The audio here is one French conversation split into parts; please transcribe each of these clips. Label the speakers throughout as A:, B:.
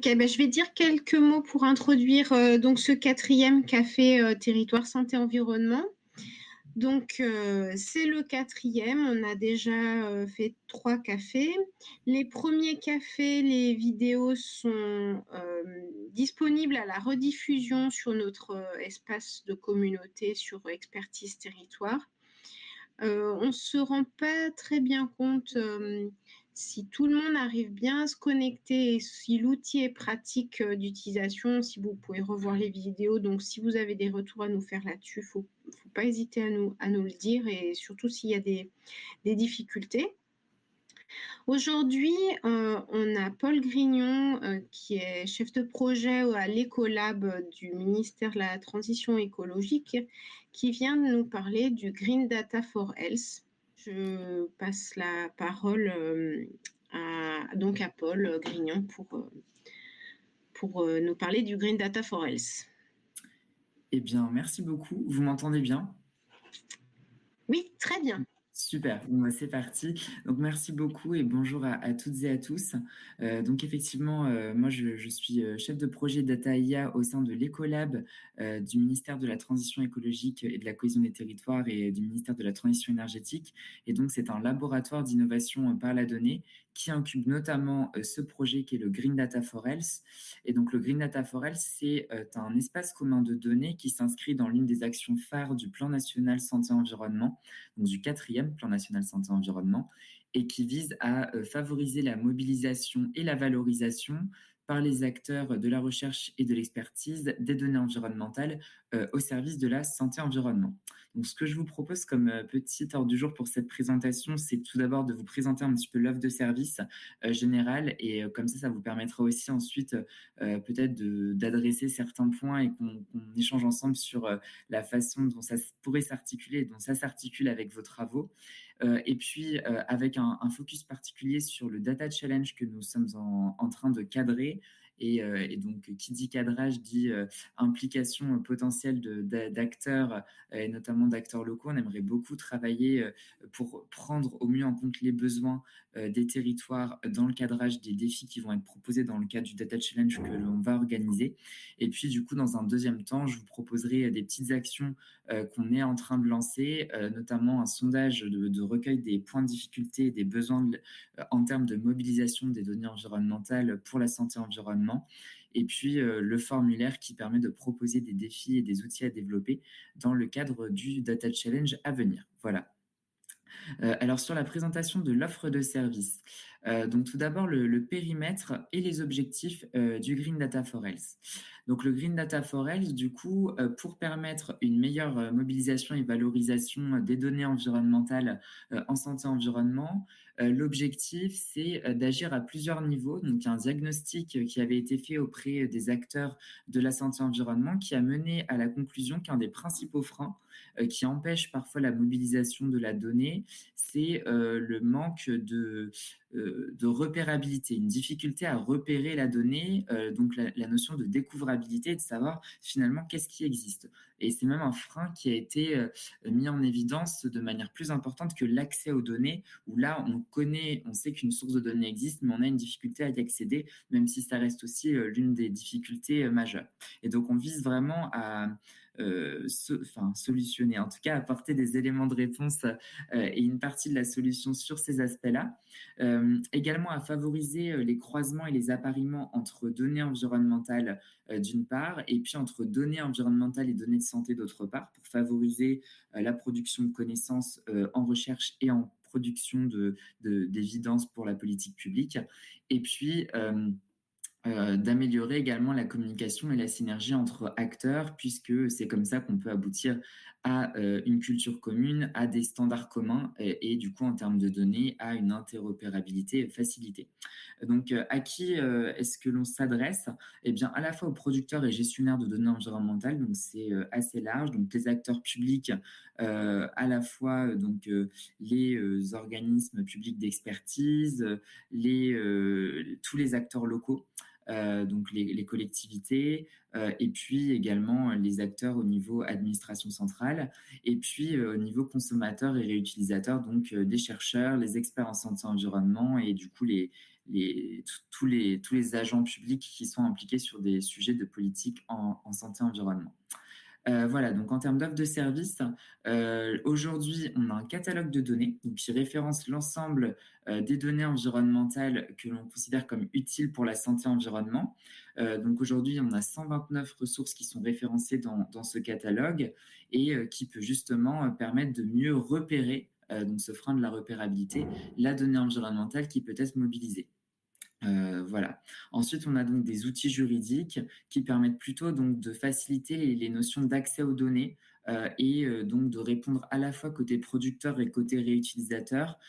A: Ok, ben, je vais dire quelques mots pour introduire donc ce quatrième café territoire santé environnement. Donc c'est le quatrième, on a déjà fait 3 cafés. Les premiers cafés, les vidéos sont disponibles à la rediffusion sur notre espace de communauté sur Expertise Territoire. On ne se rend pas très bien compte si tout le monde arrive bien à se connecter et si l'outil est pratique d'utilisation, si vous pouvez revoir les vidéos. Donc, si vous avez des retours à nous faire là-dessus, il ne faut pas hésiter à nous le dire et surtout s'il y a des difficultés. Aujourd'hui, on a Paul Grignon, qui est chef de projet à l'Ecolab du ministère de la Transition écologique, qui vient de nous parler du Green Data for Health. Je passe la parole donc à Paul Grignon pour nous parler du Green Data for Health.
B: Eh bien, merci beaucoup. Vous m'entendez bien?
A: Oui, très bien.
B: Super, bon, bah, c'est parti. Donc merci beaucoup et bonjour à toutes et à tous. Donc effectivement, moi je suis chef de projet Data IA au sein de l'Ecolab du ministère de la Transition écologique et de la cohésion des territoires et du ministère de la Transition énergétique. Et donc c'est un laboratoire d'innovation par la donnée qui incube notamment ce projet qui est le Green Data for Health. Et donc le Green Data for Health, c'est un espace commun de données qui s'inscrit dans l'une des actions phares du Plan national santé-environnement, donc du quatrième Plan national santé-environnement, et qui vise à favoriser la mobilisation et la valorisation par les acteurs de la recherche et de l'expertise des données environnementales au service de la santé-environnement. Donc, ce que je vous propose comme petit ordre du jour pour cette présentation, c'est tout d'abord de vous présenter un petit peu l'offre de service générale et comme ça vous permettra aussi ensuite peut-être d'adresser certains points et qu'on échange ensemble sur la façon dont ça pourrait s'articuler, dont ça s'articule avec vos travaux. Et puis, avec un focus particulier sur le Data Challenge que nous sommes en train de cadrer. Et donc, qui dit cadrage dit implication potentielle d'acteurs, et notamment d'acteurs locaux. On aimerait beaucoup travailler pour prendre au mieux en compte les besoins des territoires dans le cadrage des défis qui vont être proposés dans le cadre du Data Challenge que l'on va organiser. Et puis, du coup, dans un deuxième temps, je vous proposerai des petites actions qu'on est en train de lancer, notamment un sondage de recueil des points de difficulté et des besoins en termes de mobilisation des données environnementales pour la santé environnement. Et puis le formulaire qui permet de proposer des défis et des outils à développer dans le cadre du Data Challenge à venir. Voilà. Alors sur la présentation de l'offre de service, donc tout d'abord le périmètre et les objectifs du Green Data for Health. Donc le Green Data for Health, du coup, pour permettre une meilleure mobilisation et valorisation des données environnementales en santé-environnement, l'objectif c'est d'agir à plusieurs niveaux. Donc un diagnostic qui avait été fait auprès des acteurs de la santé-environnement qui a mené à la conclusion qu'un des principaux freins qui empêche parfois la mobilisation de la donnée, c'est le manque de repérabilité, une difficulté à repérer la donnée, donc la notion de découvrabilité, de savoir finalement qu'est-ce qui existe. Et c'est même un frein qui a été mis en évidence de manière plus importante que l'accès aux données, où là on sait qu'une source de données existe, mais on a une difficulté à y accéder, même si ça reste aussi l'une des difficultés majeures. Et donc on vise vraiment à solutionner, en tout cas apporter des éléments de réponse et une partie de la solution sur ces aspects-là. Également à favoriser les croisements et les appariements entre données environnementales d'une part, et puis entre données environnementales et données de santé d'autre part, pour favoriser la production de connaissances en recherche et en production d'évidence pour la politique publique. Et puis d'améliorer également la communication et la synergie entre acteurs, puisque c'est comme ça qu'on peut aboutir à une culture commune, à des standards communs et du coup, en termes de données, à une interopérabilité facilitée. Donc, à qui est-ce que l'on s'adresse? Eh bien, à la fois aux producteurs et gestionnaires de données environnementales, donc c'est assez large, donc les acteurs publics, à la fois donc les organismes publics d'expertise, tous les acteurs locaux, donc les collectivités, et puis également les acteurs au niveau administration centrale, et puis au niveau consommateur et réutilisateur, donc des chercheurs, les experts en santé environnement et du coup tous les agents publics qui sont impliqués sur des sujets de politique en santé-environnement. Voilà, donc en termes d'offres de services, aujourd'hui, on a un catalogue de données donc, qui référence l'ensemble des données environnementales que l'on considère comme utiles pour la santé-environnement. Donc aujourd'hui, on a 129 ressources qui sont référencées dans ce catalogue et qui peut justement permettre de mieux repérer, donc ce frein de la repérabilité, la donnée environnementale qui peut être mobilisée. Voilà. Ensuite, on a donc des outils juridiques qui permettent plutôt donc de faciliter les notions d'accès aux données et donc de répondre à la fois côté producteur et côté réutilisateur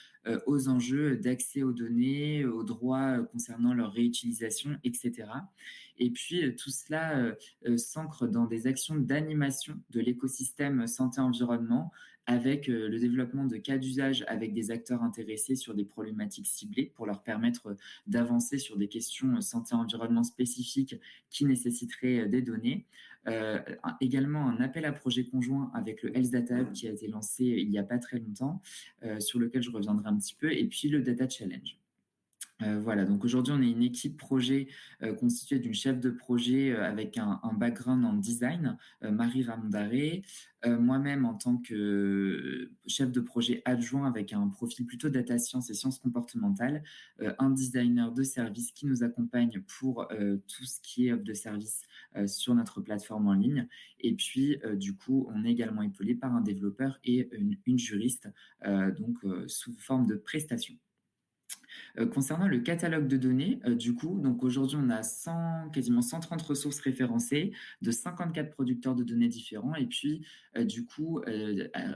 B: aux enjeux d'accès aux données, aux droits concernant leur réutilisation, etc. Et puis tout cela s'ancre dans des actions d'animation de l'écosystème santé-environnement avec le développement de cas d'usage avec des acteurs intéressés sur des problématiques ciblées pour leur permettre d'avancer sur des questions santé-environnement spécifiques qui nécessiteraient des données. Également un appel à projet conjoint avec le Health Data Hub qui a été lancé il n'y a pas très longtemps, sur lequel je reviendrai un petit peu, et puis le Data Challenge. Voilà, donc aujourd'hui, on est une équipe projet constituée d'une chef de projet avec un background en design, Marie Ramondaré, moi-même en tant que chef de projet adjoint avec un profil plutôt data science et sciences comportementales, un designer de service qui nous accompagne pour tout ce qui est offre de service sur notre plateforme en ligne. Et puis, du coup, on est également épaulé par un développeur et une juriste, donc sous forme de prestation. Concernant le catalogue de données, du coup, donc aujourd'hui, on a quasiment 130 ressources référencées de 54 producteurs de données différents et puis, du coup,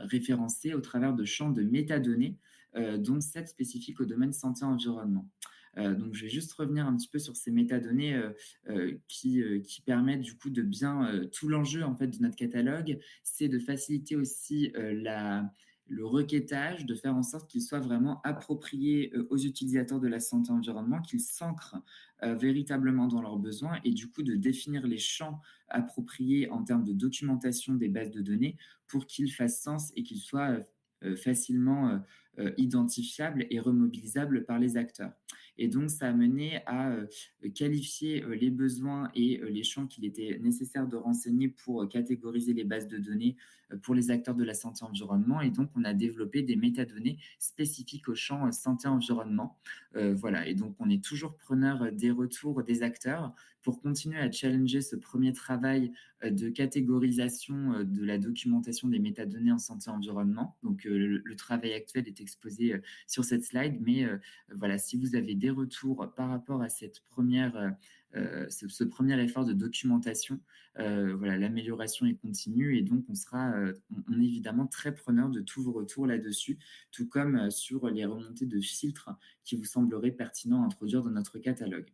B: référencées au travers de champs de métadonnées, dont 7 spécifiques au domaine santé-environnement. Donc, je vais juste revenir un petit peu sur ces métadonnées qui permettent du coup de bien... tout l'enjeu en fait de notre catalogue, c'est de faciliter aussi le requêtage, de faire en sorte qu'il soit vraiment approprié aux utilisateurs de la santé-environnement, qu'il s'ancre véritablement dans leurs besoins et du coup de définir les champs appropriés en termes de documentation des bases de données pour qu'ils fassent sens et qu'ils soient facilement identifiables et remobilisables par les acteurs. Et donc, ça a mené à qualifier les besoins et les champs qu'il était nécessaire de renseigner pour catégoriser les bases de données pour les acteurs de la santé-environnement. Et donc, on a développé des métadonnées spécifiques au champ santé-environnement. Voilà. Et donc, on est toujours preneur des retours des acteurs pour continuer à challenger ce premier travail de catégorisation de la documentation des métadonnées en santé-environnement. Donc, le travail actuel est exposé sur cette slide, mais voilà, si vous avez des retours par rapport à cette ce premier effort de documentation, voilà, l'amélioration est continue et donc on est évidemment très preneur de tous vos retours là-dessus, tout comme sur les remontées de filtres qui vous sembleraient pertinents à introduire dans notre catalogue.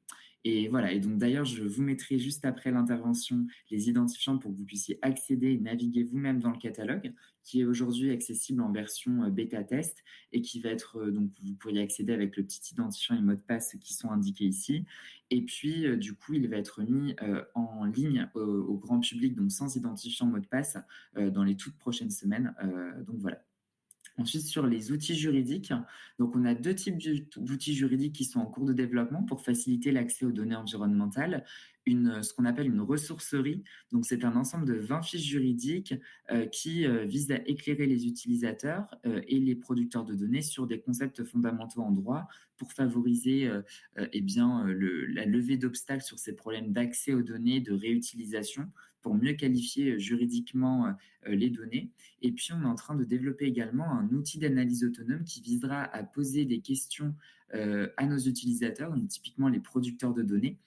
B: Et voilà, et donc d'ailleurs, je vous mettrai juste après l'intervention les identifiants pour que vous puissiez accéder et naviguer vous-même dans le catalogue, qui est aujourd'hui accessible en version bêta test et qui va être, donc vous pourriez accéder avec le petit identifiant et mot de passe qui sont indiqués ici. Et puis, du coup, il va être mis en ligne au grand public, donc sans identifiant mot de passe, dans les toutes prochaines semaines. Donc voilà. Ensuite, sur les outils juridiques, donc on a deux types d'outils juridiques qui sont en cours de développement pour faciliter l'accès aux données environnementales. Ce qu'on appelle une ressourcerie, donc c'est un ensemble de 20 fiches juridiques qui visent à éclairer les utilisateurs et les producteurs de données sur des concepts fondamentaux en droit pour favoriser la levée d'obstacles sur ces problèmes d'accès aux données, de réutilisation, pour mieux qualifier juridiquement les données. Et puis, on est en train de développer également un outil d'analyse autonome qui visera à poser des questions à nos utilisateurs, donc typiquement les producteurs de données,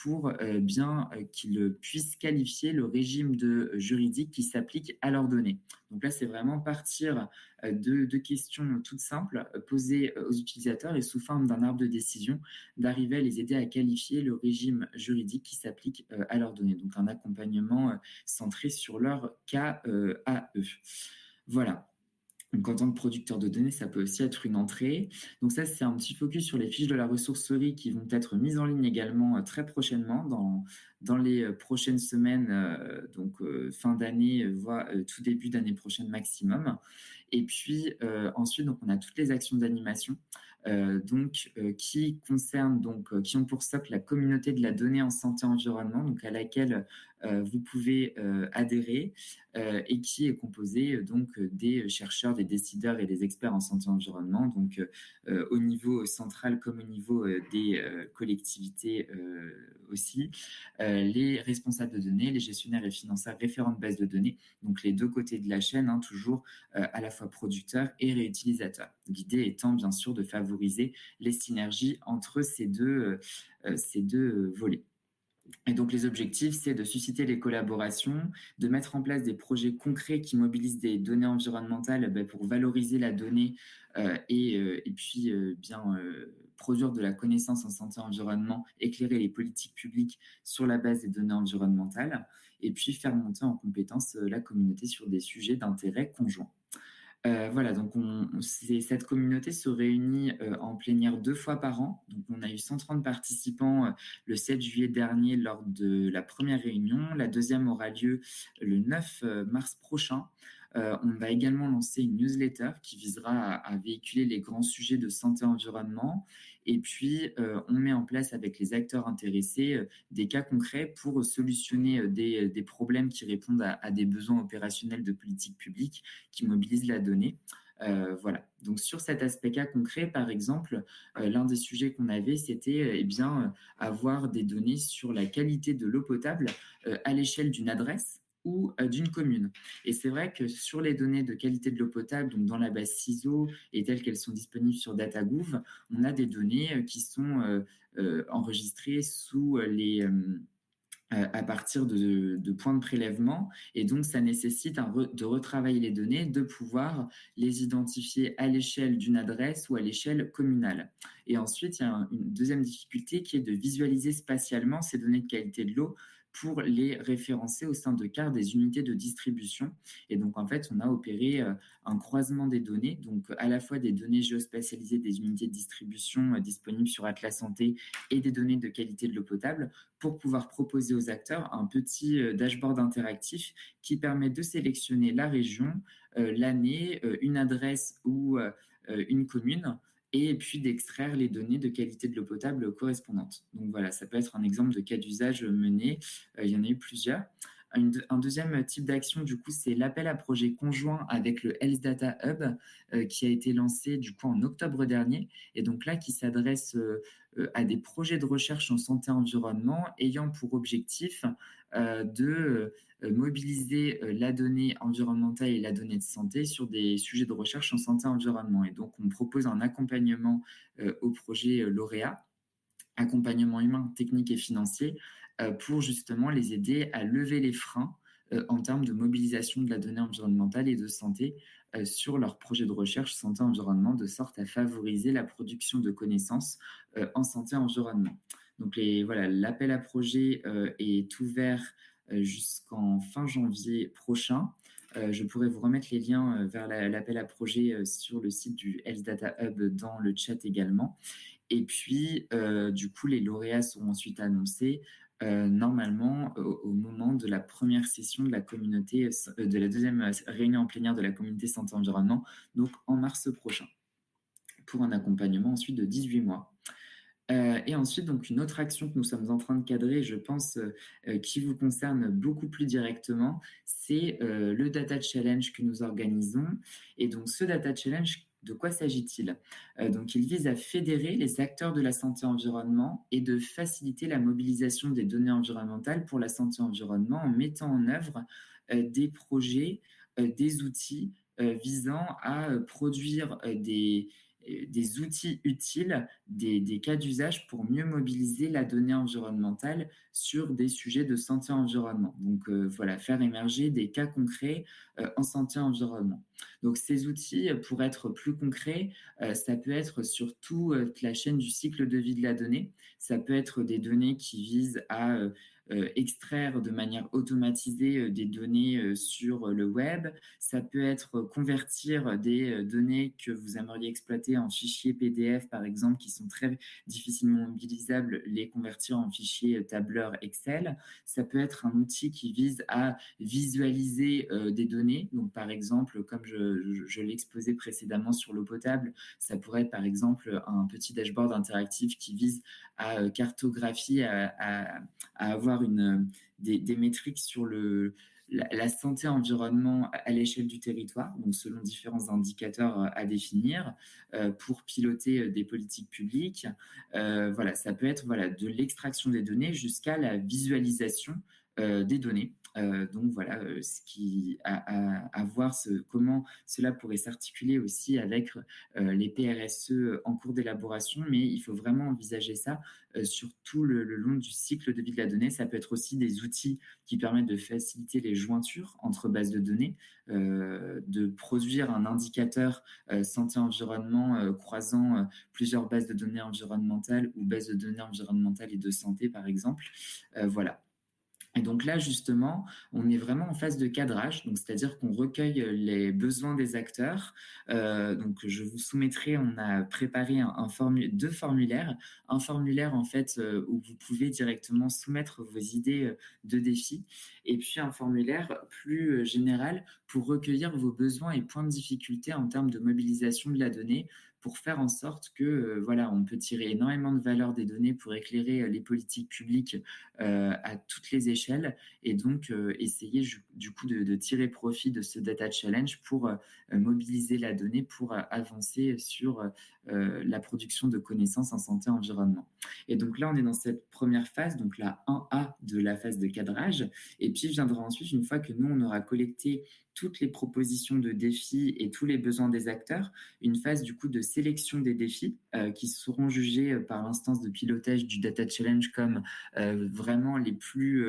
B: pour bien qu'ils puissent qualifier le régime juridique qui s'applique à leurs données. Donc là, c'est vraiment partir de questions toutes simples posées aux utilisateurs et sous forme d'un arbre de décision, d'arriver à les aider à qualifier le régime juridique qui s'applique à leurs données. Donc un accompagnement centré sur leur cas à eux. Voilà. Donc, en tant que producteur de données, ça peut aussi être une entrée. Donc ça, c'est un petit focus sur les fiches de la ressourcerie qui vont être mises en ligne également très prochainement dans les prochaines semaines, fin d'année, voire tout début d'année prochaine maximum. Et puis ensuite, donc, on a toutes les actions d'animation qui concerne qui ont pour socle la communauté de la donnée en santé environnement, donc à laquelle vous pouvez adhérer, et qui est composée des chercheurs, des décideurs et des experts en santé environnement, au niveau central comme au niveau des collectivités aussi, les responsables de données, les gestionnaires et financeurs référents de bases de données, donc les deux côtés de la chaîne, hein, toujours à la fois producteurs et réutilisateurs. L'idée étant bien sûr de favoriser les synergies entre ces deux volets. Et donc, les objectifs, c'est de susciter les collaborations, de mettre en place des projets concrets qui mobilisent des données environnementales pour valoriser la donnée et puis produire de la connaissance en santé environnement, éclairer les politiques publiques sur la base des données environnementales et puis faire monter en compétence la communauté sur des sujets d'intérêt conjoint. Voilà, donc cette communauté se réunit en plénière 2 fois par an. Donc, on a eu 130 participants le 7 juillet dernier lors de la première réunion. La deuxième aura lieu le 9 mars prochain. On va également lancer une newsletter qui visera à véhiculer les grands sujets de santé-environnement. Et puis, on met en place avec les acteurs intéressés des cas concrets pour solutionner des problèmes qui répondent à des besoins opérationnels de politique publique qui mobilisent la donnée. Voilà. Donc sur cet aspect cas concret, par exemple, l'un des sujets qu'on avait, c'était avoir des données sur la qualité de l'eau potable à l'échelle d'une adresse ou d'une commune. Et c'est vrai que sur les données de qualité de l'eau potable, donc dans la base CISO et telles qu'elles sont disponibles sur DataGouv, on a des données qui sont enregistrées sous à partir de points de prélèvement. Et donc, ça nécessite de retravailler les données, de pouvoir les identifier à l'échelle d'une adresse ou à l'échelle communale. Et ensuite, il y a une deuxième difficulté qui est de visualiser spatialement ces données de qualité de l'eau pour les référencer au sein de cartes des unités de distribution. Et donc, en fait, on a opéré un croisement des données, donc à la fois des données géospatialisées des unités de distribution disponibles sur Atlas Santé et des données de qualité de l'eau potable pour pouvoir proposer aux acteurs un petit dashboard interactif qui permet de sélectionner la région, l'année, une adresse ou une commune, et puis d'extraire les données de qualité de l'eau potable correspondantes. Donc voilà, ça peut être un exemple de cas d'usage mené. Il y en a eu plusieurs. Un deuxième type d'action, du coup, c'est l'appel à projet conjoint avec le Health Data Hub qui a été lancé du coup en octobre dernier, et donc là qui s'adresse à des projets de recherche en santé-environnement ayant pour objectif de mobiliser la donnée environnementale et la donnée de santé sur des sujets de recherche en santé-environnement. Et donc, on propose un accompagnement au projet lauréat, accompagnement humain, technique et financier, pour justement les aider à lever les freins en termes de mobilisation de la donnée environnementale et de santé sur leur projet de recherche santé-environnement, de sorte à favoriser la production de connaissances en santé-environnement. Donc l'appel à projet est ouvert jusqu'en fin janvier prochain. Je pourrais vous remettre les liens vers l'appel à projet sur le site du Health Data Hub dans le chat également. Et puis, du coup, les lauréats seront ensuite annoncés normalement au moment de la première session de la communauté, de la deuxième réunion en plénière de la communauté santé-environnement, donc en mars prochain, pour un accompagnement ensuite de 18 mois. Et ensuite, donc, une autre action que nous sommes en train de cadrer, je pense, qui vous concerne beaucoup plus directement, c'est le Data Challenge que nous organisons. Et donc, ce Data Challenge, de quoi s'agit-il? Donc, il vise à fédérer les acteurs de la santé-environnement et de faciliter la mobilisation des données environnementales pour la santé-environnement en mettant en œuvre des projets, des outils visant à produire des outils utiles, des cas d'usage pour mieux mobiliser la donnée environnementale sur des sujets de santé-environnement. Donc faire émerger des cas concrets en santé-environnement. Donc ces outils, pour être plus concrets, ça peut être sur toute la chaîne du cycle de vie de la donnée. Ça peut être des données qui visent à extraire de manière automatisée des données sur le web. Ça peut être convertir des données que vous aimeriez exploiter en fichiers PDF, par exemple, qui sont très difficilement mobilisables, les convertir en fichiers tableur Excel. Ça peut être un outil qui vise à visualiser des données. Donc, par exemple, comme je l'ai exposé précédemment sur l'eau potable, ça pourrait être, par exemple, un petit dashboard interactif qui vise à cartographier, à avoir des métriques sur la santé environnement à l'échelle du territoire, donc selon différents indicateurs à définir, pour piloter des politiques publiques. Voilà, ça peut être voilà, de l'extraction des données jusqu'à la visualisation des données. Donc voilà, ce qui à voir comment cela pourrait s'articuler aussi avec les PRSE en cours d'élaboration, mais il faut vraiment envisager ça sur tout le long du cycle de vie de la donnée. Ça peut être aussi des outils qui permettent de faciliter les jointures entre bases de données, de produire un indicateur santé-environnement croisant plusieurs bases de données environnementales ou bases de données environnementales et de santé, par exemple. Voilà. Et donc là, justement, on est vraiment en phase de cadrage, donc c'est-à-dire qu'on recueille les besoins des acteurs. Donc, je vous soumettrai, on a préparé deux formulaires. Un formulaire, en fait, où vous pouvez directement soumettre vos idées de défis, et puis un formulaire plus général pour recueillir vos besoins et points de difficulté en termes de mobilisation de la donnée, pour faire en sorte que, voilà, on peut tirer énormément de valeur des données pour éclairer les politiques publiques à toutes les échelles, et donc essayer du coup de tirer profit de ce data challenge pour mobiliser la donnée pour avancer sur la production de connaissances en santé et environnement. Et donc là, on est dans cette première phase, donc la 1A de la phase de cadrage, et puis viendra ensuite, une fois que nous, on aura collecté toutes les propositions de défis et tous les besoins des acteurs, une phase du coup de sélection des défis qui seront jugés par l'instance de pilotage du Data Challenge comme vraiment les plus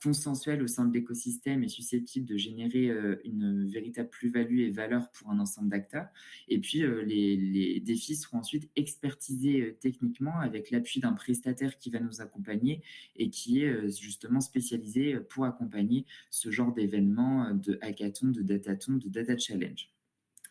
B: consensuels au sein de l'écosystème et susceptibles de générer une véritable plus-value et valeur pour un ensemble d'acteurs. Et puis, les défis seront ensuite expertisés techniquement avec l'appui d'un prestataire qui va nous accompagner et qui est justement spécialisé pour accompagner ce genre d'événements de hackathon, de datathon, de data challenge.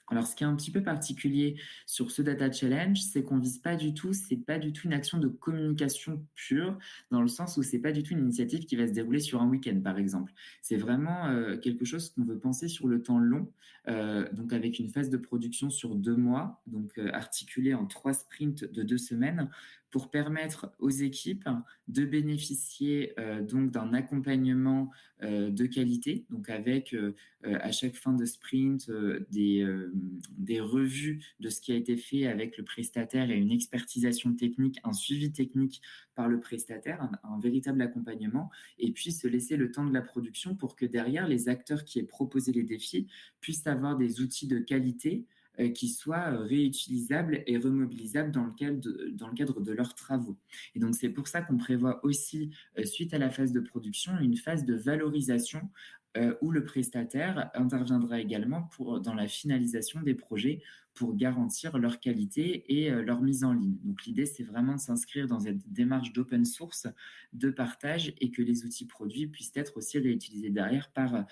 B: Alors, ce qui est un petit peu particulier sur ce Data Challenge, c'est qu'on vise pas du tout, c'est pas du tout une action de communication pure, dans le sens où c'est pas du tout une initiative qui va se dérouler sur un week-end, par exemple. C'est vraiment quelque chose qu'on veut penser sur le temps long, donc avec une phase de production sur 2 mois, donc articulée en 3 sprints de 2 semaines, pour permettre aux équipes de bénéficier donc d'un accompagnement de qualité, donc avec à chaque fin de sprint des revues de ce qui a été fait avec le prestataire et une expertisation technique, un suivi technique par le prestataire, un véritable accompagnement, et puis se laisser le temps de la production pour que derrière, les acteurs qui aient proposé les défis puissent avoir des outils de qualité qui soient réutilisables et remobilisables dans le cadre de leurs travaux. Et donc, c'est pour ça qu'on prévoit aussi, suite à la phase de production, une phase de valorisation où le prestataire interviendra également dans la finalisation des projets pour garantir leur qualité et leur mise en ligne. Donc l'idée, c'est vraiment de s'inscrire dans cette démarche d'open source, de partage, et que les outils produits puissent être aussi réutilisés derrière par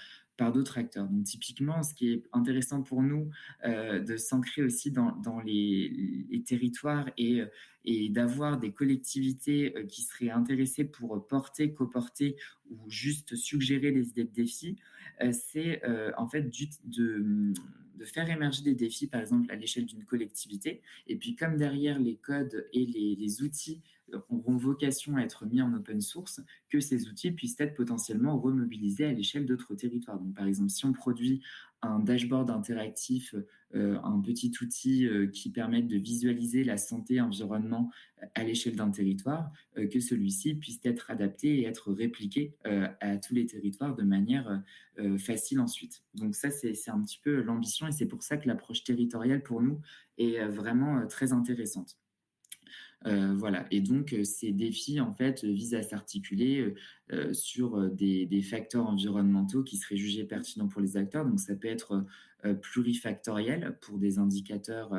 B: d'autres acteurs. Donc typiquement, ce qui est intéressant pour nous, de s'ancrer aussi dans les territoires et d'avoir des collectivités qui seraient intéressées pour porter, coporter ou juste suggérer des idées de défis, c'est en fait de faire émerger des défis, par exemple, à l'échelle d'une collectivité. Et puis, comme derrière les codes et les outils auront vocation à être mis en open source, que ces outils puissent être potentiellement remobilisés à l'échelle d'autres territoires. Donc, par exemple, si on produit un dashboard interactif, un petit outil qui permette de visualiser la santé environnement à l'échelle d'un territoire, que celui-ci puisse être adapté et être répliqué à tous les territoires de manière facile ensuite. Donc ça, c'est un petit peu l'ambition, et c'est pour ça que l'approche territoriale pour nous est vraiment très intéressante. Voilà. Et donc, ces défis, en fait, visent à s'articuler sur des facteurs environnementaux qui seraient jugés pertinents pour les acteurs. Donc, ça peut être plurifactoriel pour des indicateurs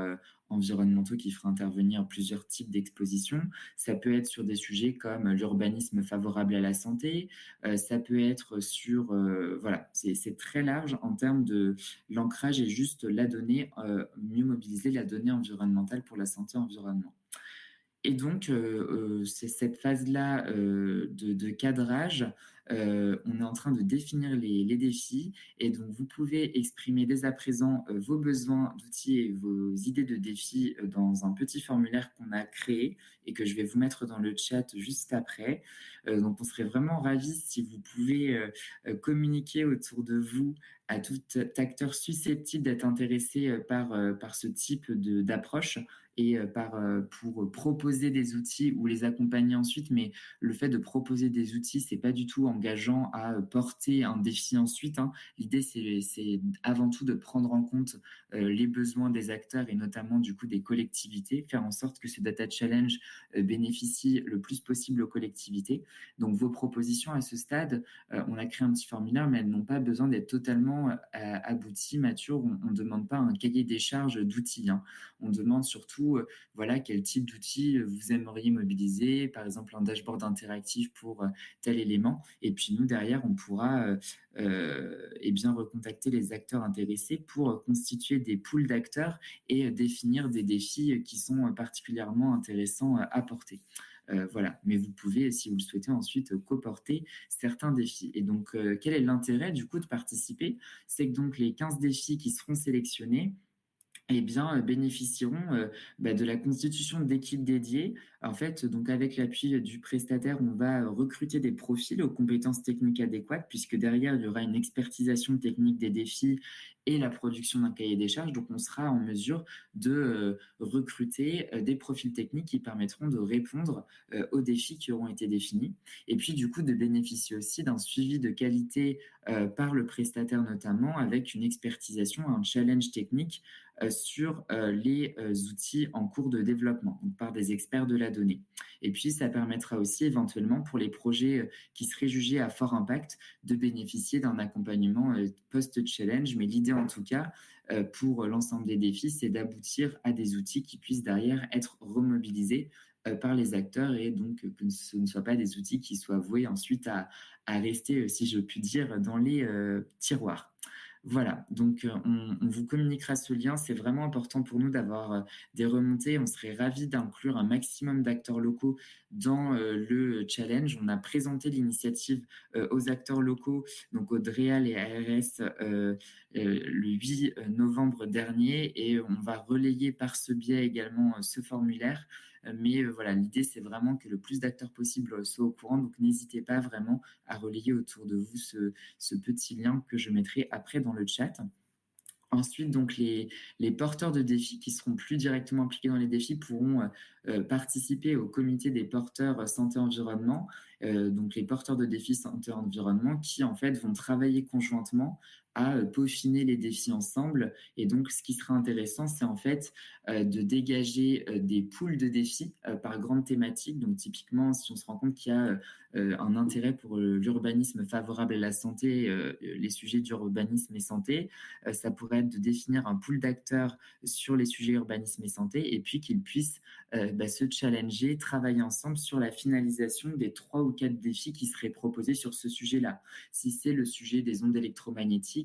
B: environnementaux qui feraient intervenir plusieurs types d'expositions. Ça peut être sur des sujets comme l'urbanisme favorable à la santé. Ça peut être sur... voilà, c'est très large en termes de l'ancrage et juste la donnée, mieux mobiliser la donnée environnementale pour la santé environnement. Et donc, c'est cette phase-là de cadrage. On est en train de définir les défis. Et donc, vous pouvez exprimer dès à présent vos besoins d'outils et vos idées de défis dans un petit formulaire qu'on a créé et que je vais vous mettre dans le chat juste après. Donc, on serait vraiment ravis si vous pouvez communiquer autour de vous à tout acteur susceptible d'être intéressé par ce type d'approche et pour proposer des outils ou les accompagner ensuite. Mais le fait de proposer des outils, c'est pas du tout engageant à porter un défi ensuite, hein. L'idée, c'est avant tout de prendre en compte les besoins des acteurs et notamment du coup des collectivités, faire en sorte que ce Data Challenge bénéficie le plus possible aux collectivités. Donc vos propositions à ce stade, on a créé un petit formulaire, mais elles n'ont pas besoin d'être totalement abouties, matures. On ne demande pas un cahier des charges d'outils, hein. On demande surtout voilà, quel type d'outils vous aimeriez mobiliser, par exemple un dashboard interactif pour tel élément. Et puis nous, derrière, on pourra eh bien, recontacter les acteurs intéressés pour constituer des pools d'acteurs et définir des défis qui sont particulièrement intéressants à porter. Voilà. Mais vous pouvez, si vous le souhaitez, ensuite coporter certains défis. Et donc, quel est l'intérêt du coup de participer? C'est que donc les 15 défis qui seront sélectionnés, eh bien, bénéficieront de la constitution d'équipes dédiées. En fait, donc avec l'appui du prestataire, on va recruter des profils aux compétences techniques adéquates, puisque derrière, il y aura une expertisation technique des défis et la production d'un cahier des charges. Donc, on sera en mesure de recruter des profils techniques qui permettront de répondre aux défis qui auront été définis. Et puis, du coup, de bénéficier aussi d'un suivi de qualité par le prestataire notamment, avec une expertisation, un challenge technique sur les outils en cours de développement, donc par des experts de la donnée. Et puis, ça permettra aussi éventuellement pour les projets qui seraient jugés à fort impact de bénéficier d'un accompagnement post-challenge. Mais l'idée en tout cas, pour l'ensemble des défis, c'est d'aboutir à des outils qui puissent derrière être remobilisés par les acteurs et donc que ce ne soient pas des outils qui soient voués ensuite à rester, si je puis dire, dans les tiroirs. Voilà, donc on vous communiquera ce lien. C'est vraiment important pour nous d'avoir des remontées. On serait ravis d'inclure un maximum d'acteurs locaux dans le challenge. On a présenté l'initiative aux acteurs locaux, donc au DREAL et ARS, le 8 novembre dernier, et on va relayer par ce biais également ce formulaire. Mais voilà, l'idée, c'est vraiment que le plus d'acteurs possible soient au courant. Donc, n'hésitez pas vraiment à relayer autour de vous ce petit lien que je mettrai après dans le chat. Ensuite, donc les porteurs de défis qui seront plus directement impliqués dans les défis pourront participer au comité des porteurs santé-environnement, donc les porteurs de défis santé-environnement qui en fait vont travailler conjointement à peaufiner les défis ensemble. Et donc, ce qui sera intéressant, c'est en fait de dégager des pools de défis par grande thématique. Donc, typiquement, si on se rend compte qu'il y a un intérêt pour l'urbanisme favorable à la santé, les sujets d'urbanisme et santé, ça pourrait être de définir un pool d'acteurs sur les sujets urbanisme et santé, et puis qu'ils puissent se challenger, travailler ensemble sur la finalisation des 3 ou 4 défis qui seraient proposés sur ce sujet-là. Si c'est le sujet des ondes électromagnétiques,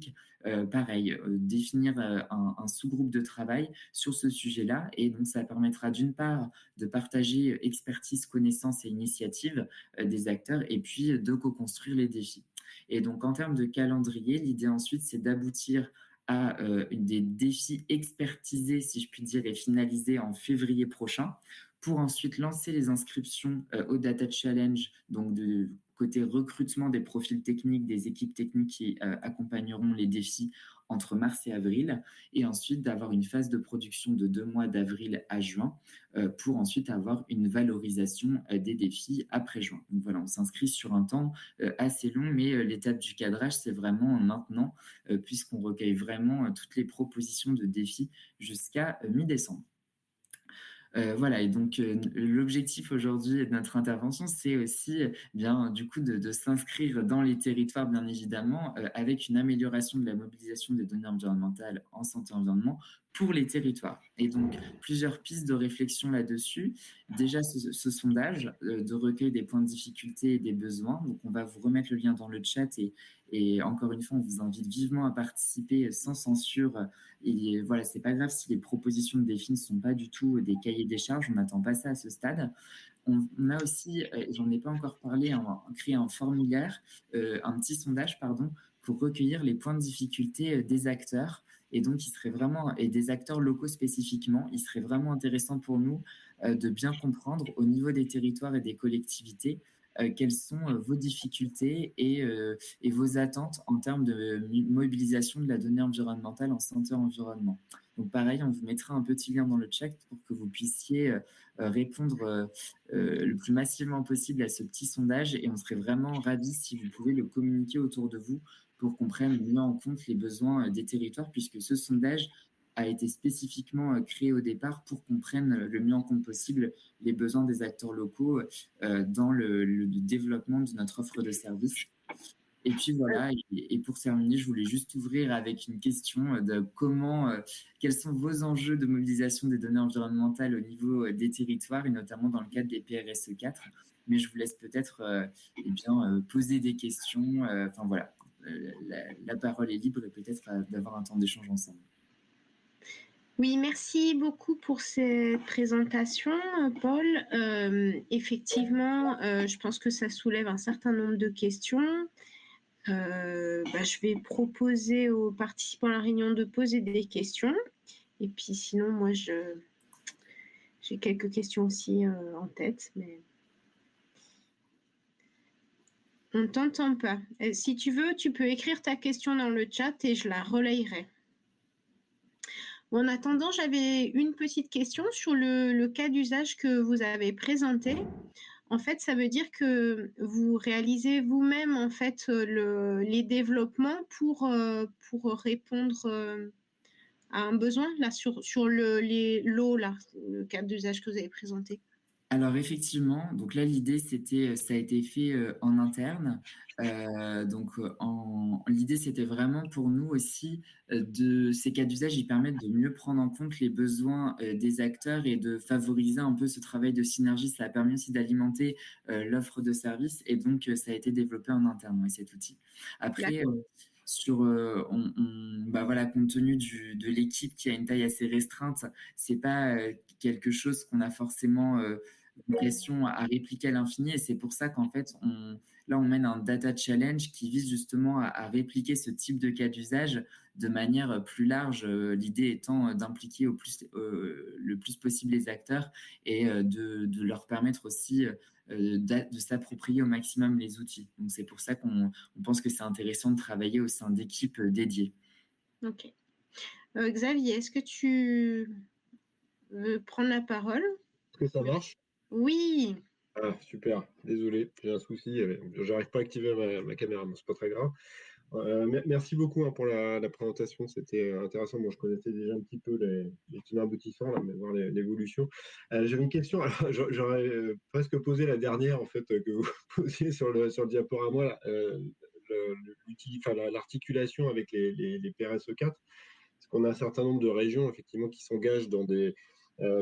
B: pareil, définir un sous-groupe de travail sur ce sujet-là. Et donc, ça permettra d'une part de partager expertise, connaissances et initiatives des acteurs, et puis de co-construire les défis. Et donc, en termes de calendrier, l'idée ensuite, c'est d'aboutir à des défis expertisés, si je puis dire, et finalisés en février prochain, pour ensuite lancer les inscriptions au Data Challenge, donc de côté recrutement des profils techniques, des équipes techniques qui accompagneront les défis entre mars et avril, et ensuite d'avoir une phase de production de 2 mois d'avril à juin, pour ensuite avoir une valorisation des défis après juin. Donc voilà, on s'inscrit sur un temps assez long, mais l'étape du cadrage, c'est vraiment maintenant, puisqu'on recueille vraiment toutes les propositions de défis jusqu'à mi-décembre. Voilà et donc l'objectif aujourd'hui de notre intervention, c'est aussi, bien, du coup, de s'inscrire dans les territoires, bien évidemment, avec une amélioration de la mobilisation des données environnementales en santé environnement pour les territoires et donc plusieurs pistes de réflexion là-dessus. Déjà ce sondage, de recueil des points de difficulté et des besoins, donc on va vous remettre le lien dans le chat et encore une fois, on vous invite vivement à participer sans censure, et voilà, c'est pas grave si les propositions de défis ne sont pas du tout des cahiers des charges, on n'attend pas ça à ce stade. On a aussi, j'en ai pas encore parlé, créé un formulaire, un petit sondage, pardon, pour recueillir les points de difficulté des acteurs. Et donc, il serait vraiment, et des acteurs locaux spécifiquement, il serait vraiment intéressant pour nous de bien comprendre au niveau des territoires et des collectivités quelles sont vos difficultés et vos attentes en termes de mobilisation de la donnée environnementale en santé environnement. Donc pareil, on vous mettra un petit lien dans le chat pour que vous puissiez répondre le plus massivement possible à ce petit sondage et on serait vraiment ravis si vous pouvez le communiquer autour de vous pour qu'on prenne mieux en compte les besoins des territoires puisque ce sondage a été spécifiquement créé au départ pour qu'on prenne le mieux en compte possible les besoins des acteurs locaux dans le développement de notre offre de services. Et puis voilà, et pour terminer, je voulais juste ouvrir avec une question de quels sont vos enjeux de mobilisation des données environnementales au niveau des territoires et notamment dans le cadre des PRSE 4. Mais je vous laisse peut-être poser des questions. Enfin voilà, la parole est libre et peut-être d'avoir un temps d'échange ensemble.
A: Oui, merci beaucoup pour cette présentation, Paul. Effectivement, je pense que ça soulève un certain nombre de questions. Je vais proposer aux participants à la réunion de poser des questions. Et puis sinon, moi, j'ai quelques questions aussi en tête, mais on ne t'entend pas. Si tu veux, tu peux écrire ta question dans le chat et je la relayerai. En attendant, j'avais une petite question sur le cas d'usage que vous avez présenté. En fait, ça veut dire que vous réalisez vous-même en fait les développements pour répondre à un besoin là sur l'eau là, le cas d'usage que vous avez présenté.
B: Alors effectivement, donc là l'idée c'était, ça a été fait en interne. L'idée c'était vraiment pour nous aussi de ces cas d'usage, ils permettent de mieux prendre en compte les besoins des acteurs et de favoriser un peu ce travail de synergie. Ça a permis aussi d'alimenter l'offre de services et donc ça a été développé en interne, oui, cet outil. Après, voilà, compte tenu de l'équipe qui a une taille assez restreinte, c'est pas quelque chose qu'on a forcément vocation à répliquer à l'infini et c'est pour ça qu'en fait on mène un data challenge qui vise justement à répliquer ce type de cas d'usage de manière plus large, l'idée étant d'impliquer le plus possible les acteurs et de leur permettre aussi de s'approprier au maximum les outils. Donc c'est pour ça qu'on pense que c'est intéressant de travailler au sein d'équipes dédiées.
A: Ok. Xavier, est-ce que tu veux prendre la parole?
C: Est-ce que ça marche?
A: Oui.
C: Ah, super. Désolé, j'ai un souci. J'arrive pas à activer ma caméra, mais c'est pas très grave. Merci beaucoup pour la présentation, c'était intéressant. Moi, je connaissais déjà un petit peu les tenants aboutissants, là, mais voir l'évolution. J'avais une question. Alors, j'aurais presque posé la dernière en fait que vous posiez sur le diaporama, là, l'articulation avec les PRSE 4, parce qu'on a un certain nombre de régions effectivement qui s'engagent dans des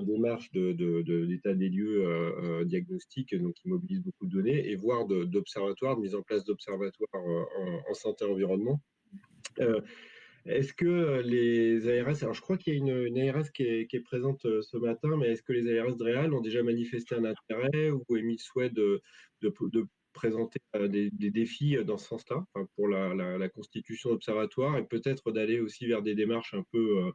C: démarches d'état des lieux diagnostiques, donc qui mobilisent beaucoup de données, et voire d'observatoires, de mise en place d'observatoires en santé environnement. Est-ce que les ARS, alors je crois qu'il y a une ARS qui est présente ce matin, mais est-ce que les ARS de Réal ont déjà manifesté un intérêt ou émis le souhait de présenter des défis dans ce sens-là, enfin, pour la constitution d'observatoires, et peut-être d'aller aussi vers des démarches un peu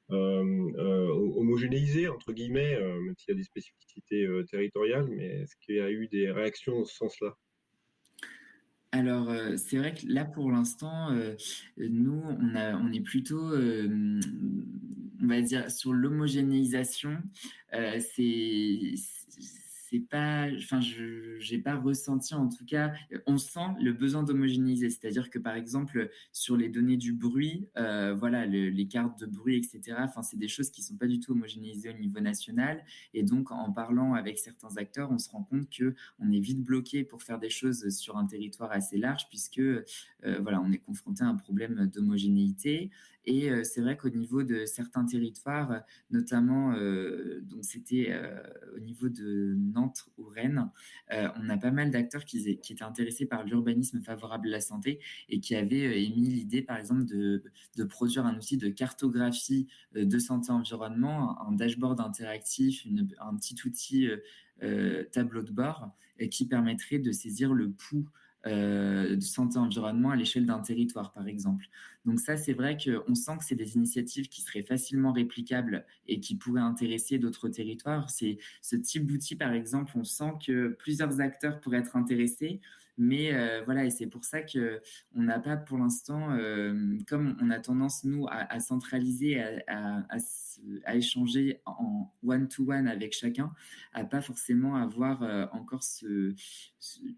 C: homogénéisées, entre guillemets, même s'il y a des spécificités territoriales, mais est-ce qu'il y a eu des réactions dans ce sens-là?
B: Alors, c'est vrai que là, pour l'instant, nous, on est plutôt, on va dire, sur l'homogénéisation. C'est c'est pas, enfin, je j'ai pas ressenti en tout cas, on sent le besoin d'homogénéiser. C'est-à-dire que par exemple, sur les données du bruit, voilà, les cartes de bruit, etc. Enfin, c'est des choses qui sont pas du tout homogénéisées au niveau national. Et donc, en parlant avec certains acteurs, on se rend compte que on est vite bloqué pour faire des choses sur un territoire assez large, puisque voilà, on est confronté à un problème d'homogénéité. Et c'est vrai qu'au niveau de certains territoires, notamment, donc c'était au niveau de Nantes ou Rennes, on a pas mal d'acteurs qui étaient intéressés par l'urbanisme favorable à la santé et qui avaient émis l'idée, par exemple, de produire un outil de cartographie de santé-environnement, un dashboard interactif, un petit outil tableau de bord qui permettrait de saisir le pouls de santé-environnement à l'échelle d'un territoire, par exemple. Donc ça, c'est vrai qu'on sent que c'est des initiatives qui seraient facilement réplicables et qui pourraient intéresser d'autres territoires. C'est ce type d'outil, par exemple, on sent que plusieurs acteurs pourraient être intéressés, mais voilà, et c'est pour ça que on n'a pas pour l'instant, comme on a tendance, nous, à centraliser, à échanger en one-to-one avec chacun, à pas forcément avoir encore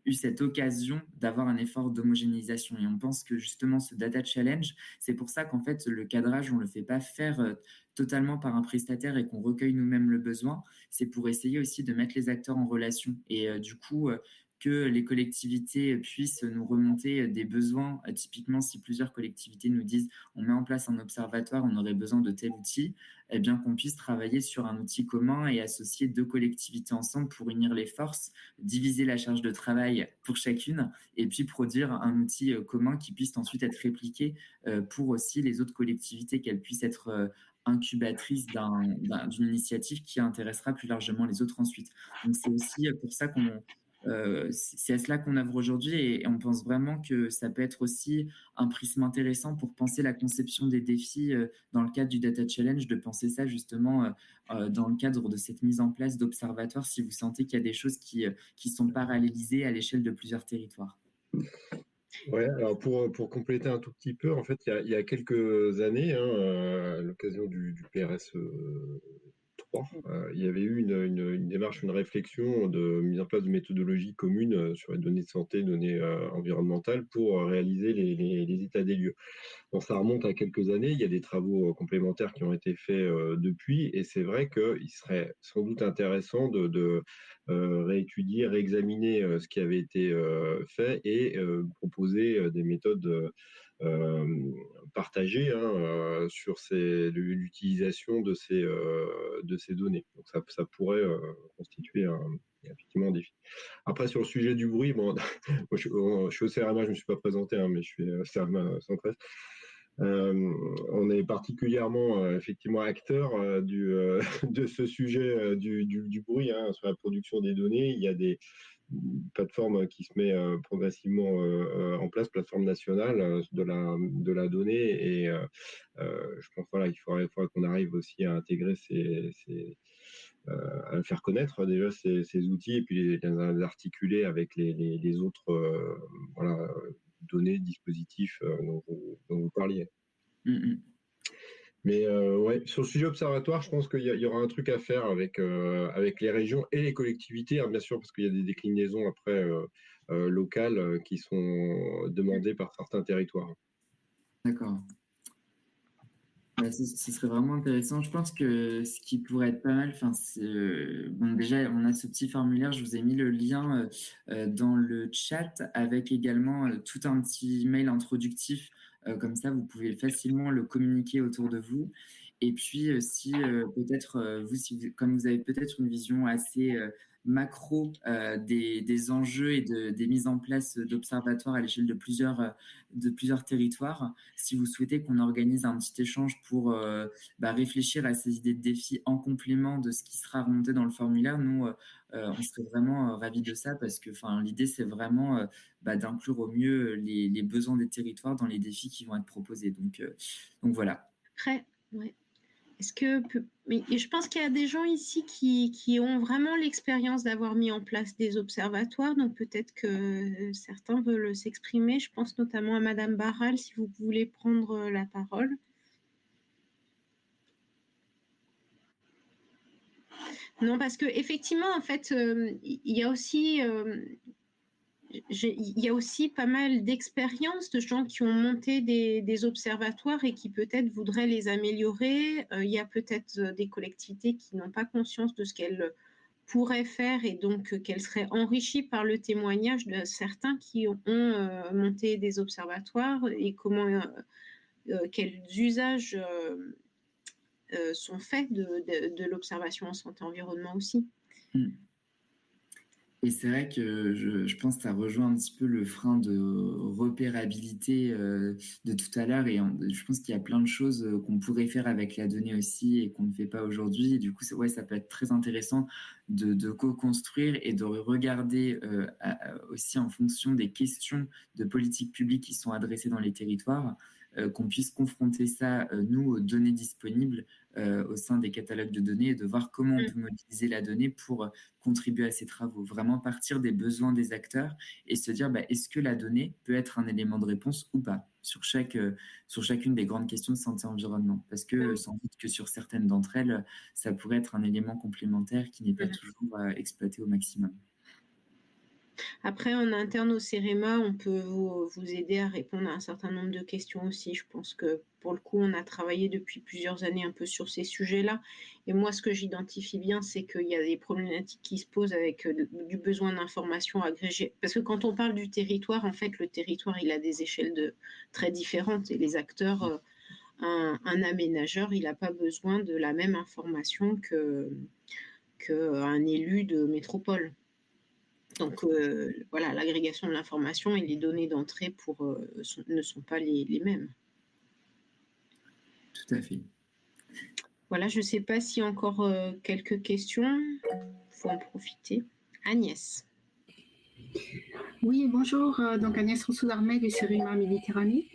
B: eu cette occasion d'avoir un effort d'homogénéisation. Et on pense que justement, ce data challenge, c'est pour ça qu'en fait, le cadrage, on ne le fait pas faire totalement par un prestataire et qu'on recueille nous-mêmes le besoin. C'est pour essayer aussi de mettre les acteurs en relation. Et du coup, que les collectivités puissent nous remonter des besoins. Typiquement, si plusieurs collectivités nous disent on met en place un observatoire, on aurait besoin de tel outil, eh bien qu'on puisse travailler sur un outil commun et associer deux collectivités ensemble pour unir les forces, diviser la charge de travail pour chacune et puis produire un outil commun qui puisse ensuite être répliqué pour aussi les autres collectivités, qu'elles puissent être incubatrices d'une initiative qui intéressera plus largement les autres ensuite. Donc c'est aussi pour ça c'est à cela qu'on œuvre aujourd'hui et on pense vraiment que ça peut être aussi un prisme intéressant pour penser la conception des défis dans le cadre du Data Challenge, de penser ça justement dans le cadre de cette mise en place d'observatoires si vous sentez qu'il y a des choses qui sont parallélisées à l'échelle de plusieurs territoires.
C: Ouais, alors pour compléter un tout petit peu, en fait, il y a quelques années, à l'occasion du PRS 3, il y avait eu une démarche, une réflexion de mise en place de méthodologies communes sur les données de santé, données environnementales, pour réaliser les états des lieux. Bon, ça remonte à quelques années, il y a des travaux complémentaires qui ont été faits depuis, et c'est vrai qu'il serait sans doute intéressant de réétudier, réexaminer ce qui avait été fait et proposer des méthodes partagées sur l'utilisation de ces données. Donc ça pourrait constituer effectivement un défi. Après, sur le sujet du bruit, bon, moi, je suis au CRMA, je ne me suis pas présenté, mais je suis CRMA 113. On est particulièrement effectivement acteur de ce sujet du bruit sur la production des données. Il y a des plateformes qui se met progressivement en place, plateforme nationale de la donnée, et je pense voilà, il faudrait qu'on arrive aussi à intégrer à faire connaître déjà ces outils et puis les articuler avec les autres voilà, données, dispositifs dont vous parliez.
B: Mmh.
C: Mais ouais, sur le sujet observatoire, je pense qu'il y aura un truc à faire avec les régions et les collectivités, bien sûr, parce qu'il y a des déclinaisons après locales qui sont demandées par certains territoires.
B: D'accord. Bah, ce serait vraiment intéressant. Je pense que ce qui pourrait être pas mal, enfin, bon, déjà, on a ce petit formulaire, je vous ai mis le lien dans le chat avec également tout un petit mail introductif. Comme ça, vous pouvez facilement le communiquer autour de vous. Et puis, si peut-être, comme vous avez peut-être une vision assez macro des enjeux et des mises en place d'observatoires à l'échelle de plusieurs territoires, si vous souhaitez qu'on organise un petit échange pour réfléchir à ces idées de défis en complément de ce qui sera remonté dans le formulaire, nous, on serait vraiment ravis de ça parce que l'idée, c'est vraiment d'inclure au mieux les besoins des territoires dans les défis qui vont être proposés. Donc voilà.
A: Après, ouais. Mais je pense qu'il y a des gens ici qui ont vraiment l'expérience d'avoir mis en place des observatoires, donc peut-être que certains veulent s'exprimer. Je pense notamment à Madame Barral, si vous voulez prendre la parole. Non, parce que effectivement, en fait, il y a aussi, il y a aussi pas mal d'expériences de gens qui ont monté des observatoires et qui peut-être voudraient les améliorer. Il y a peut-être des collectivités qui n'ont pas conscience de ce qu'elles pourraient faire et donc qu'elles seraient enrichies par le témoignage de certains qui ont monté des observatoires et quels usages sont faits de l'observation en santé-environnement aussi.
B: Mm. Et c'est vrai que je pense que ça rejoint un petit peu le frein de repérabilité de tout à l'heure. Et je pense qu'il y a plein de choses qu'on pourrait faire avec la donnée aussi et qu'on ne fait pas aujourd'hui. Et du coup, ouais, ça peut être très intéressant de co-construire et de regarder aussi en fonction des questions de politique publique qui sont adressées dans les territoires, qu'on puisse confronter ça, nous, aux données disponibles au sein des catalogues de données et de voir comment on peut modéliser la donnée pour contribuer à ces travaux. Vraiment partir des besoins des acteurs et se dire est-ce que la donnée peut être un élément de réponse ou pas sur chacune des grandes questions de santé-environnement. Parce que sans doute que sur certaines d'entre elles, ça pourrait être un élément complémentaire qui n'est pas toujours exploité au maximum.
A: Après, en interne au CEREMA, on peut vous aider à répondre à un certain nombre de questions aussi. Je pense que pour le coup, on a travaillé depuis plusieurs années un peu sur ces sujets-là. Et moi, ce que j'identifie bien, c'est qu'il y a des problématiques qui se posent avec du besoin d'informations agrégées. Parce que quand on parle du territoire, en fait, le territoire, il a des échelles très différentes et les acteurs, un aménageur, il n'a pas besoin de la même information qu'un élu de métropole. Donc voilà, l'agrégation de l'information et les données d'entrée ne sont pas les mêmes.
B: Tout à fait.
A: Voilà, je ne sais pas s'il y a encore quelques questions. Il faut en profiter. Agnès.
D: Oui, bonjour. Donc Agnès Rousseau-Darmay du CEREMA Méditerranée.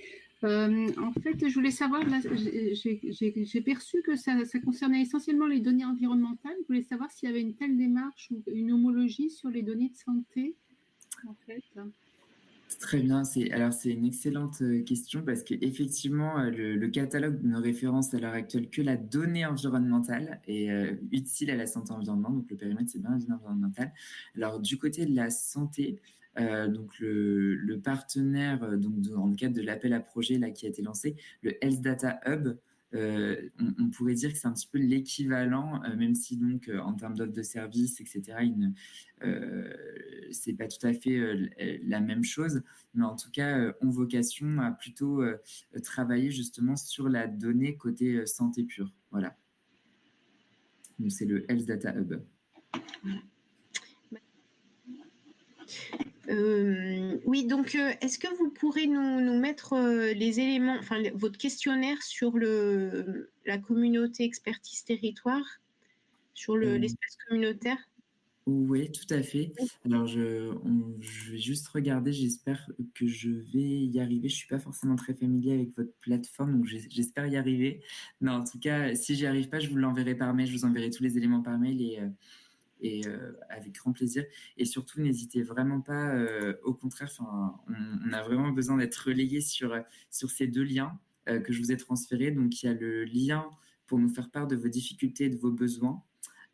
D: En fait, je voulais savoir, j'ai perçu que ça concernait essentiellement les données environnementales. Je voulais savoir s'il y avait une telle démarche ou une homologie sur les données de santé, en fait.
B: Très bien. C'est une excellente question parce qu'effectivement, le catalogue ne référence à l'heure actuelle que la donnée environnementale et utile à la santé environnement. Donc, le périmètre, c'est bien la donnée environnementale. Alors, du côté de la santé, donc le partenaire, dans le cadre de l'appel à projet là, qui a été lancé, le Health Data Hub, on pourrait dire que c'est un petit peu l'équivalent, même si donc en termes d'offre de services, etc., c'est pas tout à fait la même chose, mais en tout cas ont vocation à plutôt travailler justement sur la donnée côté santé pure. Voilà. Donc c'est le Health Data Hub.
A: Oui, donc est-ce que vous pourrez nous mettre les éléments, enfin votre questionnaire sur la communauté expertise territoire, sur l'espace communautaire?
B: Oui, tout à fait. Alors, je vais juste regarder, j'espère que je vais y arriver. Je ne suis pas forcément très familier avec votre plateforme, donc j'espère y arriver. Mais en tout cas, si j'y arrive pas, je vous l'enverrai par mail. Je vous enverrai tous les éléments par mail et avec grand plaisir. Et surtout, n'hésitez vraiment pas, au contraire, on a vraiment besoin d'être relayé sur ces deux liens que je vous ai transférés. Donc, il y a le lien pour nous faire part de vos difficultés et de vos besoins.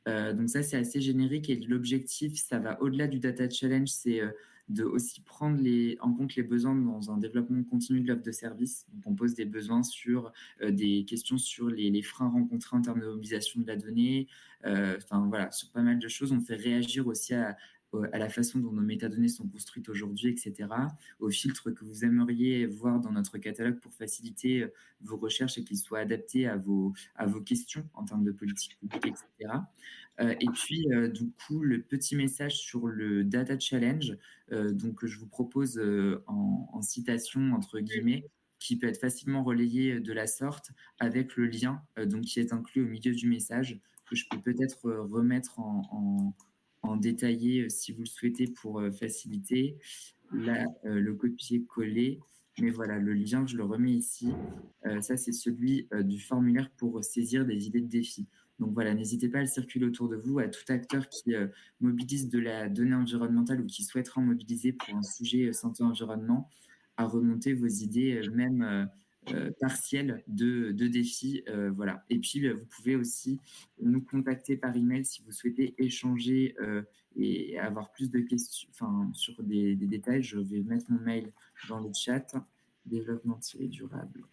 B: Donc ça, c'est assez générique et l'objectif, ça va au-delà du Data Challenge, c'est de aussi prendre en compte les besoins dans un développement continu de l'offre de service. Donc on pose des besoins sur des questions sur les freins rencontrés en termes de mobilisation de la donnée, voilà, sur pas mal de choses. On fait réagir aussi à la façon dont nos métadonnées sont construites aujourd'hui, etc., aux filtres que vous aimeriez voir dans notre catalogue pour faciliter vos recherches et qu'ils soient adaptés à vos questions en termes de politique publique, etc. Et puis, du coup, le petit message sur le Data Challenge, donc, que je vous propose en citation, entre guillemets, qui peut être facilement relayé de la sorte avec le lien donc, qui est inclus au milieu du message, que je peux peut-être remettre en détaillé si vous le souhaitez pour faciliter. Là, le copier-coller. Mais voilà, le lien, je le remets ici. Ça, c'est celui du formulaire pour saisir des idées de défis. Donc voilà, n'hésitez pas à le circuler autour de vous, à tout acteur qui mobilise de la donnée environnementale ou qui souhaitera en mobiliser pour un sujet santé-environnement, à remonter vos idées, même partiel de défis. Voilà. Et puis, vous pouvez aussi nous contacter par email si vous souhaitez échanger et avoir plus de questions sur des détails. Je vais mettre mon mail dans le chat, développement-durable.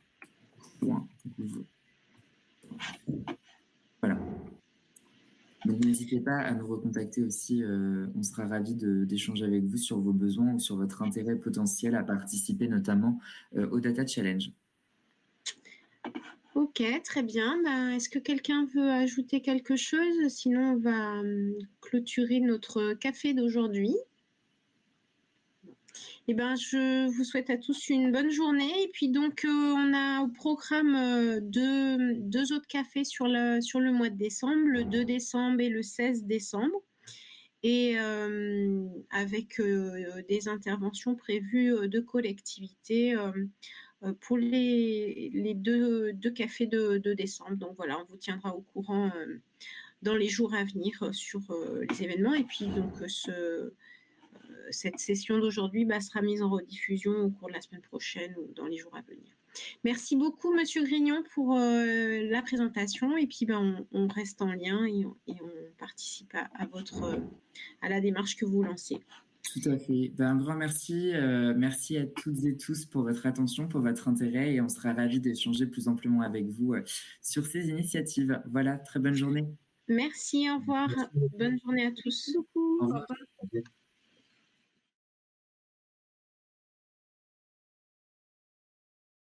B: Voilà. Donc n'hésitez pas à nous recontacter aussi, on sera ravis d'échanger avec vous sur vos besoins ou sur votre intérêt potentiel à participer notamment au Data Challenge.
A: Ok, très bien. Est-ce que quelqu'un veut ajouter quelque chose? Sinon, on va clôturer notre café d'aujourd'hui. Je vous souhaite à tous une bonne journée. Et puis donc, on a au programme deux autres cafés sur le mois de décembre, le 2 décembre et le 16 décembre. Et avec des interventions prévues de collectivités pour les deux cafés de décembre. Donc voilà, on vous tiendra au courant dans les jours à venir sur les événements. Et puis donc cette session d'aujourd'hui sera mise en rediffusion au cours de la semaine prochaine ou dans les jours à venir. Merci beaucoup, Monsieur Grignon, pour la présentation. Et puis, on reste en lien et on participe à la démarche que vous lancez.
B: Tout à fait. Un grand merci. Merci à toutes et tous pour votre attention, pour votre intérêt. Et on sera ravis d'échanger plus amplement avec vous sur ces initiatives. Voilà, très bonne journée.
A: Merci, au revoir.
C: Merci.
A: Bonne journée à tous.
D: Merci beaucoup.
B: Au revoir.
D: Au revoir.